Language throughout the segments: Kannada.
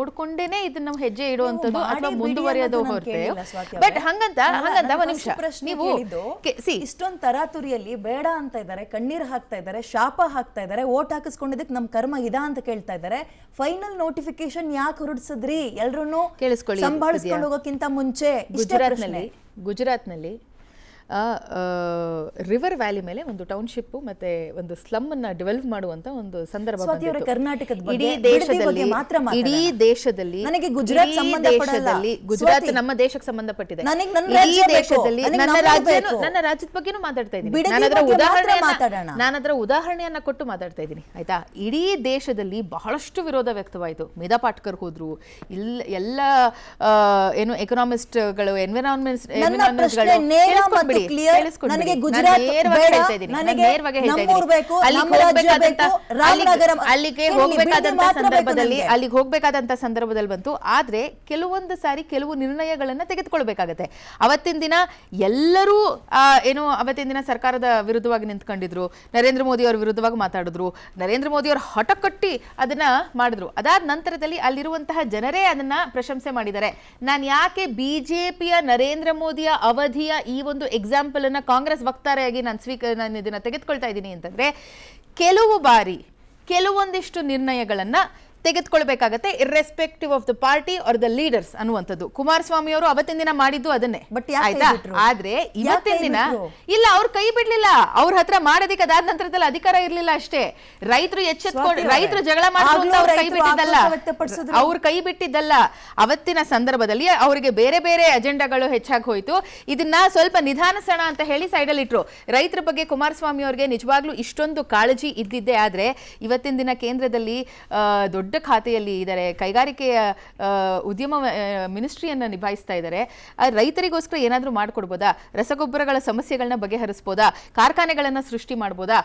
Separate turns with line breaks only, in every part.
ನೋಡ್ಕೊಂಡೇನೆ ಇದನ್ನ ನಾವು ಹೆಜ್ಜೆ ಇಡುವಂತದ್ದು ಅಥವಾ ಮುಂದುವರಿಯೋದು ಹೊರತೆ. ಬಟ್ ಹಂಗಂತ ಒಂದ್ ನಿಮಿಷ, ನೀವು
ಇಷ್ಟೊಂದು ತರಾತುರಿಯಲ್ಲಿ ಬೇಡ ಅಂತ ಇದ್ದಾರೆ, ಕಣ್ಣೀರ್ ಹಾಕ್ತಾ ಇದ್ದಾರೆ, ಶಾಪ ಹಾಕ್ತಾ ಇದ್ದಾರೆ, ಓಟ್ ಹಾಕಿಸ್ಕೊಂಡಿದ್ದಕ್ಕೆ ನಮ್ ಕರ್ಮ ಇದಾ ಅಂತ ಕೇಳ್ತಾ ಇದ್ದಾರೆ. ಫೈನಲ್ ನೋಟಿಫಿಕೇಶನ್ ಯಾಕೆ ಹೊರಡಿಸಿದ್ರಿ? ಎಲ್ರು ಸಂಭಾಳಿಸ್ಕೊಂಡು ಹೋಗೋಕ್ಕಿಂತ ಮುಂಚೆ
ಗುಜರಾತ್ನಲ್ಲಿ ರಿವರ್ ವ್ಯಾಲಿ ಮೇಲೆ ಒಂದು ಟೌನ್ಶಿಪ್ ಮತ್ತೆ ಒಂದು ಸ್ಲಮ್ ಅನ್ನ ಡೆವಲಪ್ ಮಾಡುವಂತ ಒಂದು ಸಂದರ್ಭ ಇಡೀ ದೇಶದಲ್ಲಿ. ಗುಜರಾತ್ ನಮ್ಮ ದೇಶಕ್ಕೆ ಸಂಬಂಧಪಟ್ಟಿದೆ. ಇಡೀ ದೇಶದಲ್ಲಿ ನನ್ನ ರಾಜ್ಯದ ಬಗ್ಗೆನೂ ಮಾತಾಡ್ತಾ ಇದ್ದೀನಿ. ನಾನು ಅದರ ಉದಾಹರಣೆಯನ್ನ ಕೊಟ್ಟು ಮಾತಾಡ್ತಾ ಇದ್ದೀನಿ, ಆಯ್ತಾ. ಇಡೀ ದೇಶದಲ್ಲಿ ಬಹಳಷ್ಟು ವಿರೋಧ ವ್ಯಕ್ತವಾಯಿತು. ಮೇಧಾ ಪಾಟ್ಕರ್ ಹೋದ್ರು, ಎಲ್ಲ ಏನು ಎಕನಾಮಿಸ್ಟ್ಗಳು, ಎನ್ವಿರಾನ್ಮೆಂಟ್ಗಳು,
ನನಗೆ ಗುಜರಾತ್ ಬೇಡ, ನನಗೆ ನಮ್ಮೂರು ಬೇಕು, ನಮ್ಮ ರಾಜ್ಯ ಬೇಕು, ರಾಮನಗರ
ಅಲ್ಲಿಗೆ ಹೋಗ್ಬೇಕಾದಂತ ಸಂದರ್ಭದಲ್ಲಿ ಬಂತು. ಆದ್ರೆ ಕೆಲವೊಂದು ಸಾರಿ ಕೆಲವು ನಿರ್ಣಯಗಳನ್ನ ತೆಗೆದುಕೊಳ್ಬೇಕಾಗತ್ತೆ. ಅವತ್ತಿನ ದಿನ ಎಲ್ಲರೂ ಏನು ಅವತ್ತಿನ ದಿನ ಸರ್ಕಾರದ ವಿರುದ್ಧವಾಗಿ ನಿಂತ್ಕೊಂಡಿದ್ರು, ನರೇಂದ್ರ ಮೋದಿ ಅವರ ವಿರುದ್ಧವಾಗಿ ಮಾತಾಡಿದ್ರು, ನರೇಂದ್ರ ಮೋದಿ ಅವರು ಹಠ ಕಟ್ಟಿ ಅದನ್ನ ಮಾಡಿದ್ರು. ಅದಾದ ನಂತರದಲ್ಲಿ ಅಲ್ಲಿರುವಂತಹ ಜನರೇ ಅದನ್ನ ಪ್ರಶಂಸೆ ಮಾಡಿದ್ದಾರೆ. ನಾನು ಯಾಕೆ ಬಿಜೆಪಿಯ ನರೇಂದ್ರ ಮೋದಿಯ ಅವಧಿಯ ಈ ಒಂದು ಎಕ್ಸಾಂಪಲ್ ಅನ್ನ ಕಾಂಗ್ರೆಸ್ ವಕ್ತಾರೆಯಾಗಿ ನಾನು ಇದನ್ನ ತೆಗೆದುಕೊಳ್ತಾ ಇದ್ದೀನಿ ಅಂತಂದ್ರೆ, ಕೆಲವು ಬಾರಿ ಕೆಲವೊಂದಿಷ್ಟು ನಿರ್ಣಯಗಳನ್ನ ತೆಗೆದುಕೊಳ್ಬೇಕಾಗತ್ತೆ, irrespective of the party or the leaders ಅನ್ನುವಂಥದ್ದು. ಕುಮಾರಸ್ವಾಮಿ ಅವರು ಅವತ್ತಿನ ದಿನ ಮಾಡಿದ್ದು ಅದನ್ನೇ, ಆಯ್ತಾ. ಆದ್ರೆ ಇವತ್ತಿನ ದಿನ ಇಲ್ಲ, ಅವ್ರು ಕೈ ಬಿಡ್ಲಿಲ್ಲ. ಅವ್ರ ಹತ್ರ ಮಾಡೋದಿಕ್ಕೆ ಅದಾದ ನಂತರದಲ್ಲಿ ಅಧಿಕಾರ ಇರ್ಲಿಲ್ಲ ಅಷ್ಟೇ. ರೈತರು ಎಚ್ಚೆತ್ಕೊಂಡು ರೈತರು ಜಗಳ ಮಾಡಿದ್ರು, ಅವ್ರು ಕೈ ಬಿಟ್ಟಿದ್ದಲ್ಲ. ಅವತ್ತಿನ ಸಂದರ್ಭದಲ್ಲಿ ಅವರಿಗೆ ಬೇರೆ ಬೇರೆ ಅಜೆಂಡಾಗಳು ಹೆಚ್ಚಾಗಿ ಹೋಯ್ತು. ಇದನ್ನ ಸ್ವಲ್ಪ ನಿಧಾನಿಸೋಣ ಅಂತ ಹೇಳಿ ಸೈಡಲ್ಲಿ ಇಟ್ರು. ರೈತರ ಬಗ್ಗೆ ಕುಮಾರಸ್ವಾಮಿ ಅವರಿಗೆ ನಿಜವಾಗ್ಲೂ ಇಷ್ಟೊಂದು ಕಾಳಜಿ ಇದ್ದಿದ್ದೆ. ಆದ್ರೆ ಇವತ್ತಿನ ದಿನ ಕೇಂದ್ರದಲ್ಲಿ ದೊಡ್ಡ ಖಾತೆಯಲ್ಲಿ ಇದ್ದಾರೆ, ಕೈಗಾರಿಕೆಯ ಉದ್ಯಮ ಮಿನಿಸ್ಟ್ರಿಯನ್ನ ನಿಭಾಯಿಸ್ತಾ ಇದ್ದಾರೆ. ರೈತರಿಗೋಸ್ಕರ ಏನಾದ್ರೂ ಮಾಡ್ಕೊಡ್ಬೋದಾ? ರಸಗೊಬ್ಬರಗಳ ಸಮಸ್ಯೆಗಳನ್ನ ಬಗೆಹರಿಸಬಹುದಾ? ಕಾರ್ಖಾನೆಗಳನ್ನ ಸೃಷ್ಟಿ ಮಾಡಬಹುದಾ?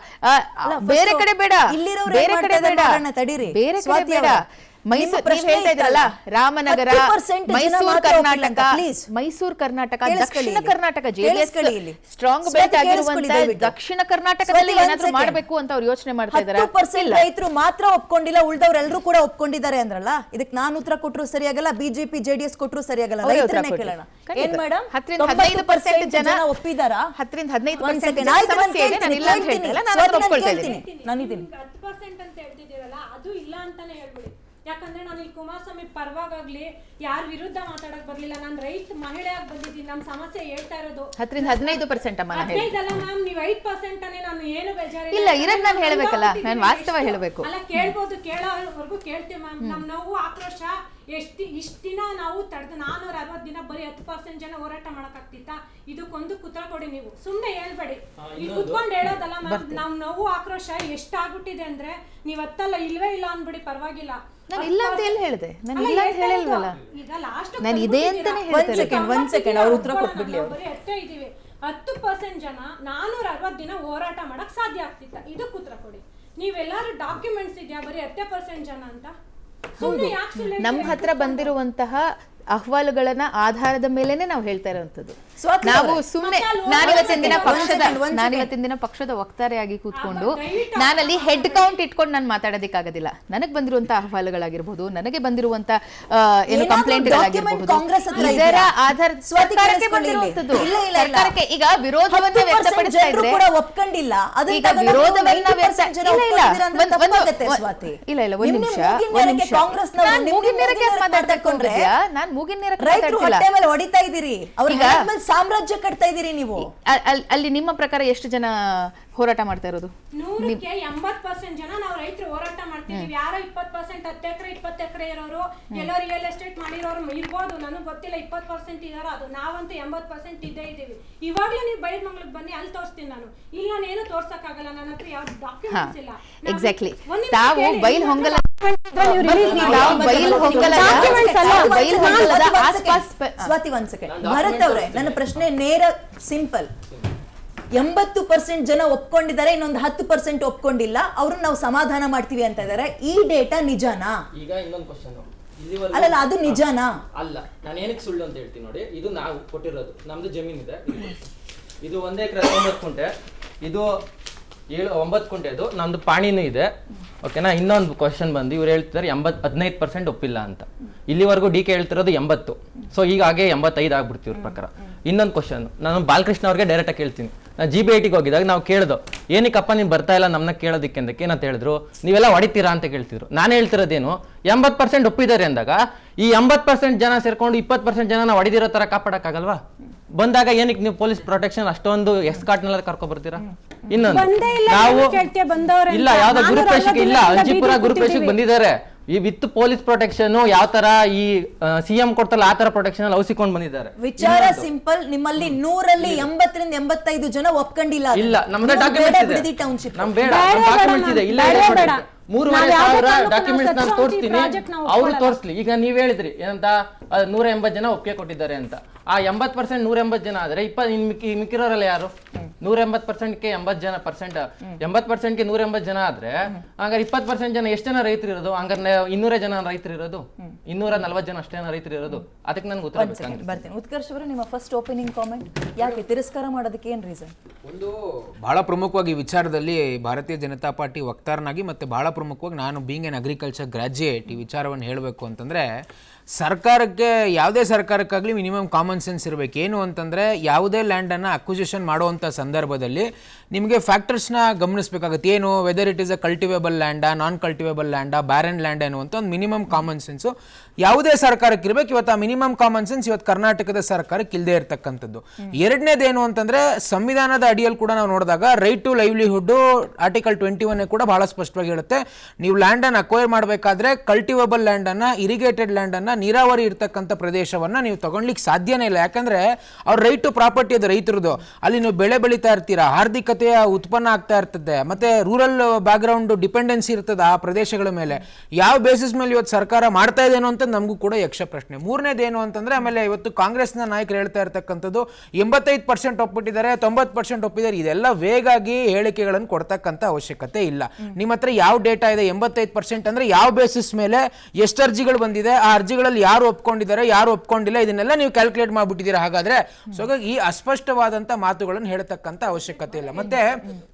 ಬೇರೆ ಕಡೆ ಬೇಡ, ಬೇರೆ ಕಡೆ ಬೇಡ. ಮೈಸೂರು ಹೇಳ್ತಾ ಇದ್ರಲ್ಲ, ರಾಮನಗರ, ಮೈಸೂರು ಕರ್ನಾಟಕ, ದಕ್ಷಿಣ ಕರ್ನಾಟಕ, ಜೆಡಿಎಸ್ ಸ್ಟ್ರಾಂಗ್ ಬೆಲ್ಟ್ ಆಗಿರುವಂತ ದಕ್ಷಿಣ ಕರ್ನಾಟಕದಲ್ಲಿ ಏನಾದ್ರೂ ಮಾಡಬೇಕು ಅಂತ ಅವ್ರು ಯೋಚನೆ ಮಾಡ್ತಾ ಇದ್ದಾರೆ.
ರೈತರು ಮಾತ್ರ ಒಪ್ಕೊಂಡಿಲ್ಲ, ಉಳಿದವರೆಲ್ಲರೂ ಕೂಡ ಒಪ್ಕೊಂಡಿದ್ದಾರೆ ಅಂದ್ರಲ್ಲ. ಇದಕ್ಕೆ ನಾನು ಉತ್ತರ ಕೊಟ್ಟರು ಸರಿಯಾಗಲ್ಲ, ಬಿಜೆಪಿ ಜೆಡಿಎಸ್ ಕೊಟ್ಟರು ಸರಿಯಾಗಲ್ಲ. ರೈತರನ್ನೇ ಕೇಳೋಣ. ಏನ್ ಮೇಡಮ್,
15% ಜನ
ಒಪ್ಪಿದಾರಾ?
15%
ಅದು ಇಲ್ಲ ಅಂತಾನೆ ಹೇಳ್ಬಿಡಿ. ಯಾಕಂದ್ರೆ ನಾನು ಈ ಕುಮಾರಸ್ವಾಮಿ ಪರವಾಗ್ಲಿ ಯಾರ ವಿರುದ್ಧ ಮಾತಾಡಕ್ ಬರ್ಲಿಲ್ಲ. ನಾನು ರೈತ ಮಹಿಳೆಯಾಗಿ ಬಂದಿದ್ದೀನಿ, ನಮ್ಮ ಸಮಸ್ಯೆ ಹೇಳ್ತಾ ಇರೋದು.
15% ಅಮ್ಮ,
15 ಮ್ಯಾಮ್, ನೀವು 5% ನಾನು ಏನು ಬೇಜಾರಿಲ್ಲ.
ಇಲ್ಲ, ಇರೋದ್ ನಾನು ಹೇಳ್ಬೇಕಲ್ಲ, ನಾನು ವಾಸ್ತವ ಹೇಳ್ಬೇಕು.
ಅಲ್ಲ, ಕೇಳ್ಬೋದು, ಕೇಳೋವರೆಗೂ ಕೇಳ್ತೀವಿ ಮ್ಯಾಮ್. ನಮ್ ನೋವು ಆಕ್ರೋಶ ಇಷ್ಟ ದಿನ ನಾವು ತಡೆದು 460 ದಿನ ಬರೀ 10% ಜನ ಹೋರಾಟ ಮಾಡಕ್ಕಾಗ್ತಿತ್ತ? ಇದಕ್ಕೊಂದು ಕುತ್ರ ಕೊಡಿ. ನೀವು ಸುಮ್ನೆ ಹೇಳ್ಬೇಡಿ, ಇಲ್ಲಿ ಕುತ್ಕೊಂಡು ಹೇಳೋದಲ್ಲ ಮ್ಯಾಮ್. ನಮ್ ನೋವು ಆಕ್ರೋಶ ಎಷ್ಟಾಗ್ಬಿಟ್ಟಿದೆ ಅಂದ್ರೆ ನೀವ್ ಹತ್ತಲ್ಲ, ಇಲ್ವೇ ಇಲ್ಲ ಅನ್ಬಿಡಿ, ಪರವಾಗಿಲ್ಲ.
ನಾನು ಇಲ್ಲ ಅಂತ ಎಲ್ಲಿ ಹೇಳಿದೆ? ನಾನು ಇಲ್ಲ ಅಂತ ಹೇಳಿಲ್ವಲ್ಲ,
ಈಗ ಲಾಸ್ಟ್
ನಾನು ಇದೆ ಅಂತಾನೆ ಹೇಳ್ತೇನೆ.
ಒಂದ್ ಸೆಕೆಂಡ್ ಅವ್ರು ಉತ್ತರ ಕೊಟ್ಬಿಡ್ಲಿ.
ಬರೀ ಅಷ್ಟೇ ಇದೀವಿ. 10% ಜನ 460 ದಿನ ಹೋರಾಟ ಮಾಡಕ್ ಸಾಧ್ಯ ಆಗ್ತಿತ್ತ? ಇದಕ್ಕೆ ಉತ್ತರ ಕೊಡಿ. ನೀವೆಲ್ಲಾರು ಡಾಕ್ಯುಮೆಂಟ್ಸ್ ಇದೆಯಾ ಬರೀ 10% ಜನ ಅಂತ?
ನಮ್ಮ ಹತ್ರ ಬಂದಿರುವಂತಹ ಅಹವಾಲುಗಳನ್ನ ಆಧಾರದ ಮೇಲೆನೆ ನಾವು ಹೇಳ್ತಾ ಇರುವಂತದ್ದು. ನಾವು ಸುಮ್ಮನೆ ನಾನಿವತ್ತಿನ ದಿನ ಪಕ್ಷದ ವಕ್ತಾರೆಯಾಗಿ ಕೂತ್ಕೊಂಡು ನಾನಲ್ಲಿ ಹೆಡ್ ಕೌಂಟ್ ಇಟ್ಕೊಂಡು ನಾನು ಮಾತಾಡೋದಕ್ಕಾಗೋದಿಲ್ಲ. ನನಗೆ ಬಂದಿರುವಂತಹ ಅಹವಾಲುಗಳಾಗಿರ್ಬೋದು, ನನಗೆ ಬಂದಿರುವಂತ ಏನು ಕಂಪ್ಲೇಂಟ್ಗಳಾಗಿರ್ಬೋದು, ಇದರ ಆಧಾರ ಸರ್ಕಾರಕ್ಕೆ ಬಂದಿರುವಂತದ್ದು. ಸರ್ಕಾರಕ್ಕೆ ಈಗ ವಿರೋಧವನ್ನ ವ್ಯಕ್ತಪಡಿಸ್ತಾ ಇದ್ರೆ
ಒಪ್ಕೊಂಡಿಲ್ಲ,
ಈಗ ವಿರೋಧವನ್ನ ಇಲ್ಲ ಇಲ್ಲ ಒಂದ್ ನಿಮಿಷ ನಾನು ಮೂಗಿನ ನೇರಕ್ಕೆ ಮಾತಾಡ್ಕೊಂಡ್ರೆ ನಾನು ಮೂಗಿನ ನೇರಕ್ಕೆ
ಹೊಡಿತಾ ಇದ್ದೀರಿ, ಸಾಮ್ರಾಜ್ಯ ಕಟ್ತಾ ಇದ್ದೀರಿ ನೀವು.
ಅಲ್ಲಿ ನಿಮ್ಮ ಪ್ರಕಾರ ಎಷ್ಟು ಜನ ಹೋರಾಟ ಮಾಡ್ತಾ ಇರೋದು?
100ಕ್ಕೆ 80% ಜನ ನಾವು ರೈತರು ಹೋರಾಟ ಮಾಡ್ತೀವಿ. ಯಾರೋ 20% 10 ಎಕರೆ 20 ಎಕರೆ ಇರೋರು, ಎಲ್ಲೋ ರಿಯಲ್ ಎಸ್ಟೇಟ್ ಮಾಡಿರೋರು ಇರ್ಬೋದು, ನನಗೆ ಗೊತ್ತಿಲ್ಲ. 20% ಇದಾರೋ, ಅದು ನಾವಂತೂ 80% ಇದ್ದೇ ಇದೀವಿ. ಇವಾಗ್ಲೂ ನೀವು ಬೈಲಹೊಂಗಲಕ್ಕೆ ಬನ್ನಿ, ಅಲ್ಲಿ ತೋರಿಸ್ತೀನಿ. ನಾನು ಇಲ್ಲ, ನಾನೇನು ತೋರ್ಸಕ್ಕಾಗಲ್ಲ, ನನ್ನ ಹತ್ರ ಯಾವ ಡಾಕ್ಯುಮೆಂಟ್ಸ್ ಇಲ್ಲ.
ಎಕ್ಸಾಕ್ಟ್ಲಿ. ತಾವು ಬೈಲಹೊಂಗಲ
ಸ್ವಾತಿ, ಒಂದ್ ಸೆಕೆಂಡ್. ಭರತ್ ಅವರೇ, ನನ್ನ ಪ್ರಶ್ನೆ ನೇರ, ಸಿಂಪಲ್. 80% ಜನ ಒಪ್ಕೊಂಡಿದ್ದಾರೆ, ಇನ್ನೊಂದು 10% ಒಪ್ಕೊಂಡಿಲ್ಲ. ಅವ್ರನ್ನ ನಾವು ಸಮಾಧಾನ ಮಾಡ್ತೀವಿ ಅಂತ ಇದಾರೆ. ಈ ಡೇಟಾ ನಿಜಾನಾ?
ಈಗ ಇನ್ನೊಂದು ಕ್ವಶನ್,
ಅಲ್ಲ ಅದು ನಿಜಾನಾ?
ಅಲ್ಲ, ನಾನು ಏನಕ್ಕೆ ಸುಳ್ಳು ಅಂತ ಹೇಳ್ತೀನಿ ನೋಡಿ. ಇದು ನಾವು ಕೊಟ್ಟಿರೋದು, ನಮ್ದು ಜಮೀನಿದೆ. ಇದು 1 ಎಕರೆ 90 ಗುಂಟೆ. ಇದು 9 ಕುಂಟೆದು ನಮ್ದು ಪಾಣಿನೂ ಇದೆ. ಓಕೆನಾ, ಇನ್ನೊಂದು ಕ್ವಶನ್ ಬಂದು ಇವ್ರು ಹೇಳ್ತಿದ್ದಾರೆ 15% ಒಪ್ಪಿಲ್ಲ ಅಂತ. ಇಲ್ಲಿವರೆಗೂ ಡಿ ಕೆ ಹೇಳ್ತಿರೋದು 80. ಸೊ ಈಗ ಹಾಗೆ 85 ಆಗ್ಬಿಡ್ತೀವಿ ಇವ್ರ ಪ್ರಕಾರ. ಇನ್ನೊಂದು ಕ್ವಶನ್ ನಾನು ಬಾಲಕೃಷ್ಣ ಅವ್ರಿಗೆ ಡೈರೆಕ್ಟ್ ಆಗಿ ಕೇಳ್ತೀನಿ. ನಾನು GBITಗೆ ಹೋಗಿದಾಗ ನಾವು ಕೇಳ್ದು ಏನಕ್ಕಪ್ಪ ನೀವು ಬರ್ತಾ ಇಲ್ಲ ನಮ್ಮನ್ನ ಕೇಳೋದಕ್ಕೆ ಅಂದಕ್ಕೆ ಏನಂತ ಹೇಳಿದ್ರು, ನೀವೆಲ್ಲ ಹೊಡಿತೀರಾ ಅಂತ ಕೇಳ್ತಿದ್ರು. ನಾನು ಹೇಳ್ತಿರೋದೇನು 80% ಒಪ್ಪಿದ್ದಾರೆ ಅಂದಾಗ ಈ 80% ಜನ ಸೇರ್ಕೊಂಡು 20% ಜನ ಹೊಡಿದಿರೋ ತರ ಕಾಪಾಡಕ್ಕಾಗಲ್ವಾ? ಬಂದಾಗ ಏನಕ್ಕೆ ನೀವು ಪೊಲೀಸ್ ಪ್ರೊಟೆಕ್ಷನ್ ಅಷ್ಟೊಂದು ಎಸ್ಕಾರ್ಟ್ನೆಲ್ಲ ಕರ್ಕೊ ಬರ್ತೀರಾ? ಇನ್ನೊಂದು ನಾವು ಇಲ್ಲ ಯಾವ್ದೋ ಗುರುಪ್ರವೇಶಕ್ಕೆ ಇಲ್ಲ, ಅಂಜಿಪುರ ಗುರುಪ್ರವೇಶಕ್ಕೆ ಬಂದಿದ್ದಾರೆ ಈ ವಿತ್ ಪೊಲೀಸ್ ಪ್ರೊಟೆಕ್ಷನ್ ಯಾವ ತರ ಈ CM ಕೊಡ್ತಲ್ಲ ಆ ತರ ಪ್ರೊಟೆಕ್ಷನ್ ಅಲ್ಲಿ ಔಸಿಕೊಂಡು ಬಂದಿದ್ದಾರೆ.
ವಿಚಾರ ಸಿಂಪಲ್, ನಿಮ್ಮಲ್ಲಿ 100ರಲ್ಲಿ 80ರಿಂದ 85 ಜನ ಒಪ್ಕೊಂಡಿಲ್ಲ.
ಇಲ್ಲ ನಮ್ದು ಡಾಕ್ಯುಮೆಂಟ್ಸ್ ಇದೆ, ನಮ್ ಬೇಡ ಡಾಕ್ಯುಮೆಂಟ್ಸ್ ಇದೆ. ಇಲ್ಲ 3,500 ಡಾಕ್ಯುಮೆಂಟ್ಸ್ ನಾನು ತೋರಿಸ್ತೀನಿ, ಅವ್ರು ತೋರಿಸ್ಲಿ. ಈಗ ನೀವ್ ಹೇಳಿದ್ರಿ ಏನಂತ 180 ಜನ ಒಪ್ಪಿಗೆ ಕೊಟ್ಟಿದ್ದಾರೆ ಅಂತ. ಆ 80% 180 ಜನ ಆದ್ರೆ ಮಿಕ್ಕಿರೋರೆಲ್ಲ ಯಾರು? 180%ಗೆ 80 ಜನ ಪರ್ಸೆಂಟ್, 80%ಗೆ 180 ಜನ ಆದ್ರೆ ಹಂಗಾರೆ 20% ಜನ ಎಷ್ಟು ಜನ ರೈತರು ಇರೋದು? ಹಂಗಾರೆ 200 ಜನ ರೈತರು ಇರೋದು, 240 ಜನ ಅಷ್ಟೇ ರೈತರು ಇರೋದು. ಅದಕ್ಕೆ ನನ್ಗೆ ಉತ್ತರ ಬೇಕಾಗಿತ್ತು.
ಬರ್ತೀನಿ. ಉತ್ಕರ್ಷ್ ಅವರೇ, ನಿಮ್ಮ ಫಸ್ಟ್ ಓಪನಿಂಗ್ ಕಾಮೆಂಟ್. ಯಾಕೆ ತಿರಸ್ಕಾರ ಮಾಡೋದಕ್ಕೆ ಏನ್ ರೀಸನ್?
ಒಂದು ಬಹಳ ಪ್ರಮುಖವಾಗಿ ವಿಚಾರದಲ್ಲಿ ಭಾರತೀಯ ಜನತಾ ಪಾರ್ಟಿ ವಕ್ತಾರನಾಗಿ ಮತ್ತೆ ಬಹಳ ಪ್ರಮುಖವಾಗಿ ನಾನು ಬೀಂಗ್ ಎನ್ ಅಗ್ರಿಕಲ್ಚರ್ ಗ್ರಾಜ್ಯುಯೇಟ್ ಈ ವಿಚಾರವನ್ನು ಹೇಳಬೇಕು ಅಂತಂದರೆ, ಸರ್ಕಾರಕ್ಕೆ ಯಾವುದೇ ಸರ್ಕಾರಕ್ಕಾಗಲಿ ಮಿನಿಮಮ್ ಕಾಮನ್ ಸೆನ್ಸ್ ಇರಬೇಕು. ಏನು ಅಂತಂದರೆ ಯಾವುದೇ ಲ್ಯಾಂಡನ್ನು ಅಕ್ವಿಸಿಷನ್ ಮಾಡುವಂಥ ಸಂದರ್ಭದಲ್ಲಿ ನಿಮಗೆ ಫ್ಯಾಕ್ಟರ್ಸ್ನ ಗಮನಿಸಬೇಕಾಗುತ್ತೆ. ಏನು whether it is a cultivable lambda, non cultivable lambda, barren land ಅನ್ನುವಂಥ ಒಂದು ಮಿನಿಮಮ್ ಕಾಮನ್ ಸೆನ್ಸು ಯಾವುದೇ ಸರ್ಕಾರಕ್ಕೆ ಇರಬೇಕು. ಇವತ್ತು ಆ ಮಿನಿಮಮ್ ಕಾಮನ್ ಸೆನ್ಸ್ ಇವತ್ತು ಕರ್ನಾಟಕದ ಸರ್ಕಾರಕ್ಕೆ ಇಲ್ಲದೆ ಇರತಕ್ಕಂಥದ್ದು. ಎರಡನೇದೇನು ಅಂತಂದರೆ, ಸಂವಿಧಾನದ ಅಡಿಯಲ್ಲಿ ಕೂಡ ನಾವು ನೋಡಿದಾಗ ರೈಟ್ ಟು ಲೈವ್ಲಿಹುಡ್ ಆರ್ಟಿಕಲ್ 21 ಕೂಡ ಬಹಳ ಸ್ಪಷ್ಟವಾಗಿ ಹೇಳುತ್ತೆ, ನೀವು ಲ್ಯಾಂಡನ್ನು ಅಕ್ವೈರ್ ಮಾಡಬೇಕಾದ್ರೆ ಕಲ್ಟಿವೇಬಲ್ ಲ್ಯಾಂಡನ್ನು, ಇರಿಗೇಟೆಡ್ ಲ್ಯಾಂಡನ್ನು, ನೀರಾವರಿ ಇರ್ತಕ್ಕಂಥ ಪ್ರದೇಶವನ್ನು ನೀವು ತಗೊಳ್ಲಿಕ್ಕೆ ಸಾಧ್ಯನೇ ಇಲ್ಲ. ಯಾಕಂದರೆ ಅವ್ರ ರೈಟ್ ಟು ಪ್ರಾಪರ್ಟಿ ಅದು ರೈತರದು. ಅಲ್ಲಿ ನೀವು ಬೆಳೆ ಬೆಳೀತಾ ಇರ್ತೀರಾ, ಆರ್ಥಿಕತೆಯ ಉತ್ಪನ್ನ ಆಗ್ತಾ ಇರ್ತದೆ, ಮತ್ತೆ ರೂರಲ್ ಬ್ಯಾಕ್ಗ್ರೌಂಡ್ ಡಿಪೆಂಡೆನ್ಸಿ ಇರ್ತದೆ ಆ ಪ್ರದೇಶಗಳ ಮೇಲೆ. ಯಾವ ಬೇಸಿಸ್ ಮೇಲೆ ಇವತ್ತು ಸರ್ಕಾರ ಮಾಡ್ತಾ ಇದೇನೋ ಅಂತ ನಮಗೂ ಕೂಡ ಯಕ್ಷ ಪ್ರಶ್ನೆ. ಮೂರನೇದೇನು ಅಂತಂದ್ರೆ, ಆಮೇಲೆ ಇವತ್ತು ಕಾಂಗ್ರೆಸ್ನ ನಾಯಕರು ಹೇಳ್ತಾ ಇರ್ತಕ್ಕಂಥದ್ದು 85% ಒಪ್ಪಿಟ್ಟಿದ್ದಾರೆ, 90% ಒಪ್ಪಿದ್ದಾರೆ. ಇದೆಲ್ಲ ವೇಗಾಗಿ ಹೇಳಿಕೆಗಳನ್ನು ಕೊಡ್ತಕ್ಕಂಥ ಅವಶ್ಯಕತೆ ಇಲ್ಲ. ನಿಮ್ಮ ಹತ್ರ ಯಾವ ಡೇಟಾ ಇದೆ? 85% ಅಂದ್ರೆ ಯಾವ ಬೇಸಿಸ್ ಮೇಲೆ ಎಷ್ಟು ಅರ್ಜಿಗಳು ಬಂದಿದೆ, ಆ ಅರ್ಜಿಗಳಲ್ಲಿ ಯಾರು ಒಪ್ಕೊಂಡಿದ್ದಾರೆ, ಯಾರು ಒಪ್ಕೊಂಡಿಲ್ಲ, ಇದನ್ನೆಲ್ಲ ನೀವು ಕ್ಯಾಲ್ಕುಲೇಟ್ ಮಾಡ್ಬಿಟ್ಟಿದ್ದೀರಾ. ಹಾಗಾದ್ರೆ ಸೊ ಈ ಅಸ್ಪಷ್ಟವಾದಂತ ಮಾತುಗಳನ್ನು ಹೇಳ್ತಕ್ಕಂಥ ಅವಶ್ಯಕತೆ ಇಲ್ಲ. ಮತ್ತೆ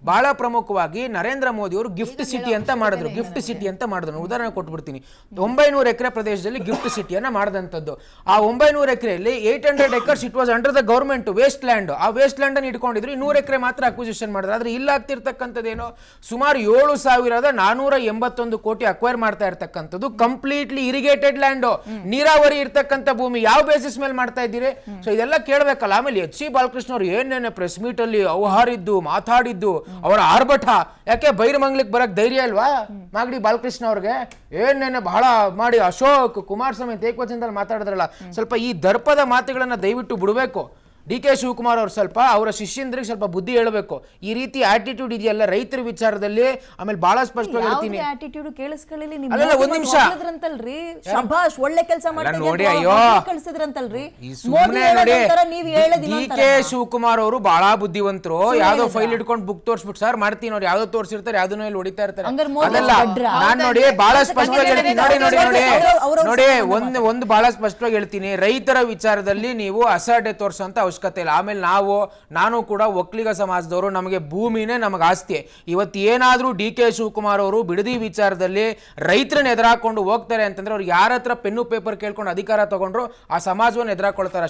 ಬಹಳ ಪ್ರಮುಖವಾಗಿ ನರೇಂದ್ರ ಮೋದಿ ಅವರು ಗಿಫ್ಟ್ ಸಿಟಿ ಅಂತ ಮಾಡಿದ್ರು. ಗಿಫ್ಟ್ ಸಿಟಿ ಅಂತ ಮಾಡಿದ್ರು, ಉದಾಹರಣೆ ಕೊಟ್ಬಿಡ್ತೀನಿ. 900 ಎಕರೆ ಪ್ರದೇಶದಲ್ಲಿ ಗಿಫ್ಟ್ ಸಿಟಿಯನ್ನ ಮಾಡಿದಂಥದ್ದು. ಆ 900 ಎಕರೆಯಲ್ಲಿ 800 acres it was under the government waste land. ಆ ವೇಸ್ಟ್ ಲ್ಯಾಂಡ್ ಅನ್ನು ಇಟ್ಕೊಂಡಿದ್ರು, 100 ಎಕರೆ ಮಾತ್ರ ಅಕ್ವಿಸಿಷನ್ ಮಾಡಿದ್ರು. ಆದ್ರೆ ಇಲ್ಲ ಆಗ್ತಿರ್ತಕ್ಕಂಥದ್ದೇನು, ಸುಮಾರು 7,481 ಕೋಟಿ ಅಕ್ವೈರ್ ಮಾಡ್ತಾ ಇರ್ತಕ್ಕಂಥದ್ದು ಕಂಪ್ಲೀಟ್ಲಿ ಇರಿಗೇಟೆಡ್ ಲ್ಯಾಂಡ್, ನೀರಾವರಿ ಇರ್ತಕ್ಕಂಥ ಭೂಮಿ. ಯಾವ ಬೇಸಿಸ್ ಮೇಲೆ ಮಾಡ್ತಾ ಇದ್ದೀರಿ? ಸೊ ಇದೆಲ್ಲ ಕೇಳಬೇಕಲ್ಲ. ಆಮೇಲೆ HC ಬಾಲಕೃಷ್ಣ ಅವರು ಏನೇನೆ ಪ್ರೆಸ್ ಮೀಟ್ ಅಲ್ಲಿ ಅವ್ಹಾರಿದ್ದು ಮಾತಾಡಿದ್ದು, ಅವರ ಆರ್ಭಟ, ಯಾಕೆ ಬೈರಮಂಗ್ಲಕ್ಕೆ ಬರಕ್ ಧೈರ್ಯ ಅಲ್ವಾ ಮಾಗಡಿ ಬಾಲಕೃಷ್ಣ ಅವ್ರಿಗೆ? ಏನೇನೆ ಬಹಳ ಮಾಡಿ ಅಶೋಕ್ ಕುಮಾರಸ್ವಾಮಿ ಏಕವಚನದಲ್ಲಿ ಮಾತಾಡಿದ್ರಲ್ಲ, ಸ್ವಲ್ಪ ಈ ದರ್ಪದ ಮಾತುಗಳನ್ನ ದಯವಿಟ್ಟು ಬಿಡಬೇಕು. DK ಶಿವಕುಮಾರ್ ಅವರು ಸ್ವಲ್ಪ ಅವರ ಶಿಷ್ಯಂದ್ರಿಗೆ ಸ್ವಲ್ಪ ಬುದ್ಧಿ ಹೇಳಬೇಕು. ಈ ರೀತಿ ಆಟಿಟ್ಯೂಡ್ ಇದೆಯಲ್ಲ ರೈತರ ವಿಚಾರದಲ್ಲಿ. ಆಮೇಲೆ ಬಹಳ ಸ್ಪಷ್ಟವಾಗಿ ಹೇಳ್ತೀನಿ,
ಆಟಿಟ್ಯೂಡ್ ಕೇಳಿಸ್ಕೊಳ್ಳಿ.
ಅಲ್ಲ ಒಂದ್ ನಿಮಿಷ
ಶಭಾಷ್, ಒಳ್ಳೆ ಕೆಲಸ
ನೋಡಿ. ಅಯ್ಯೋ
ಕಳಿಸಿದ್ರಂತಲ್ರಿ,
ಸುಮ್ಮನೆ ನೋಡಿ. DK ಶಿವಕುಮಾರ್ ಅವರು ಬಹಳ ಬುದ್ಧಿವಂತರು. ಯಾವ್ದೋ ಫೈಲ್ ಇಟ್ಕೊಂಡು ಬುಕ್ ತೋರಿಸ್ಬಿಟ್ಟು ಸರ್ ಮಾಡ್ತೀನಿ, ಅವ್ರು ಯಾವ್ದೋ ತೋರಿಸಿರ್ತಾರೆ, ಯಾವ್ದನ್ನ ಇಲ್ಲಿ ಹೊಡಿತಾ ಇರ್ತಾರೆ. ಅದಲ್ಲ, ನಾನ್ ನೋಡಿ ಬಹಳ ಸ್ಪಷ್ಟವಾಗಿ ಹೇಳ್ತೀನಿ. ನೋಡಿ ನೋಡಿ ನೋಡಿ ನೋಡಿ ಒಂದು ಬಹಳ ಸ್ಪಷ್ಟವಾಗಿ ಹೇಳ್ತೀನಿ, ರೈತರ ವಿಚಾರದಲ್ಲಿ ನೀವು ಅಸಡ್ಡೆ ತೋರಿಸುವಂತ ಅವಶ್ಯಕತೆ ಇಲ್ಲ. ಆಮೇಲೆ ನಾನು ಕೂಡ ಒಕ್ಕಲಿಗ ಸಮಾಜದವರು, ನಮಗೆ ಭೂಮಿನೇ ನಮಗೆ ಆಸ್ತಿ. ಇವತ್ತು ಏನಾದ್ರೂ DK ಶಿವಕುಮಾರ್ ಅವರು ಬಿಡದಿ ವಿಚಾರದಲ್ಲಿ ರೈತರನ್ನ ಎದುರಾಕೊಂಡು ಹೋಗ್ತಾರೆ ಅಂತಂದ್ರೆ, ಅವ್ರು ಯಾರ ಹತ್ರ ಪೆನ್ನು ಪೇಪರ್ ಕೇಳ್ಕೊಂಡು ಅಧಿಕಾರ ತಗೊಂಡ್ರು ಆ ಸಮಾಜವನ್ನು ಎದುರಾಕೊಳ್ತಾರೆ.